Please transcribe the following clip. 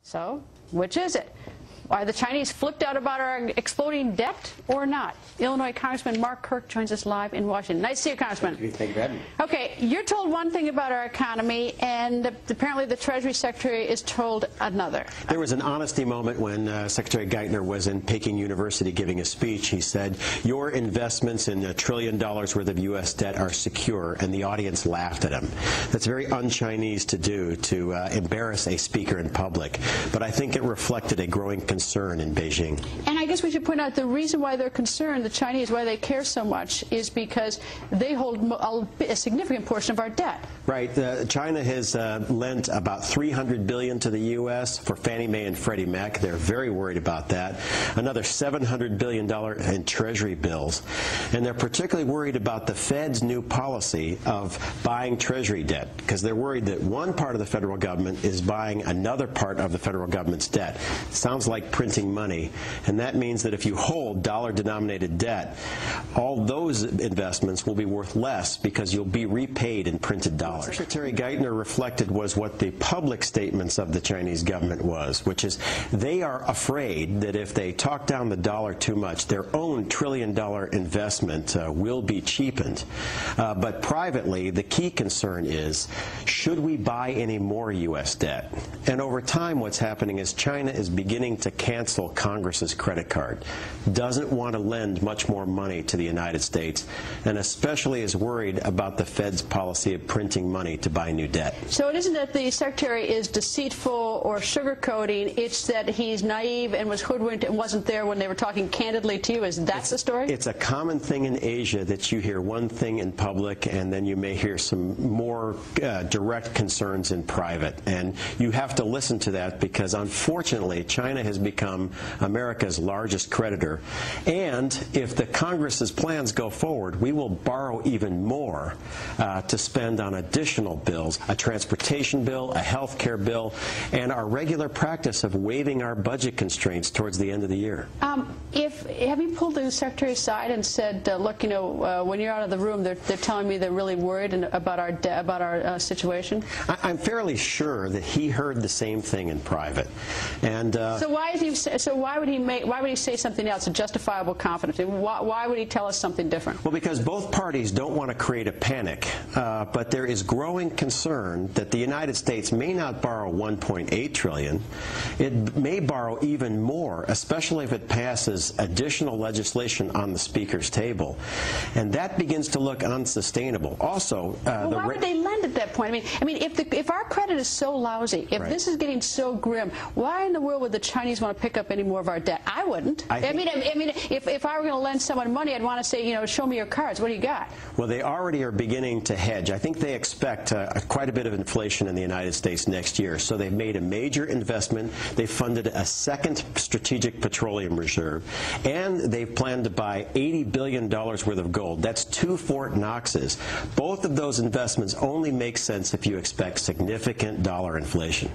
So, which is it? Are the Chinese flipped out about our exploding debt or not? Illinois Congressman Mark Kirk joins us live in Washington. Nice to see you, Congressman. Thank you for having me. Okay, you're told one thing about our economy, and apparently the Treasury Secretary is told another. There was an honesty moment when Secretary Geithner was in Peking University giving a speech. He said, "Your investments in $1 trillion worth of U.S. debt are secure," and the audience laughed at him. That's very un-Chinese to do, to embarrass a speaker in public. But I think it reflected a growing concern in Beijing. And I guess we should point out the reason why they're concerned, the Chinese, why they care so much, is because they hold a significant portion of our debt. Right. China has lent about $300 billion to the U.S. for Fannie Mae and Freddie Mac. They're very worried about that. Another $700 billion in Treasury bills. And they're particularly worried about the Fed's new policy of buying Treasury debt, because they're worried that one part of the federal government is buying another part of the federal government's debt. Sounds like printing money, and that means that if you hold dollar-denominated debt, all those investments will be worth less because you'll be repaid in printed dollars. What Secretary Geithner reflected was what the public statements of the Chinese government was, which is they are afraid that if they talk down the dollar too much, their own trillion-dollar investment will be cheapened. But privately, the key concern is, should we buy any more U.S. debt? And over time, what's happening is China is beginning to cancel Congress's credit card, doesn't want to lend much more money to the United States, and especially is worried about the Fed's policy of printing money to buy new debt. So it isn't that the Secretary is deceitful or sugarcoating, it's that he's naive and was hoodwinked and wasn't there when they were talking candidly to you? Is that the story? It's a common thing in Asia that you hear one thing in public and then you may hear some more direct concerns in private. And you have to listen to that because, unfortunately, China has become America's largest creditor. And if the Congress's plans go forward, we will borrow even more to spend on additional bills, a transportation bill, a health care bill, and our regular practice of waiving our budget constraints towards the end of the year. Have you pulled the Secretary aside and said, look, you know, when you're out of the room, they're telling me they're really worried about our situation? I'm fairly sure that he heard the same thing in private. And so why would he say something else, a justifiable confidence? Why would he tell us something different? Well, because both parties don't want to create a panic, but there is growing concern that the United States may not borrow $1.8 trillion. It may borrow even more, especially if it passes additional legislation on the Speaker's table. And that begins to look unsustainable. Also, well, why would they lend at that point? I mean, if our credit is so lousy, if this is getting so grim, why in the world would the Chinese want to pick up any more of our debt? I wouldn't. I mean, if I were going to lend someone money, I'd want to say, you know, show me your cards. What do you got? Well, they already are beginning to hedge. I think they expect quite a bit of inflation in the United States next year. So they've made a major investment. They've funded a second strategic petroleum reserve. And they've planned to buy $80 billion worth of gold. That's 2 Fort Knoxes. Both of those investments only make sense if you expect significant dollar inflation.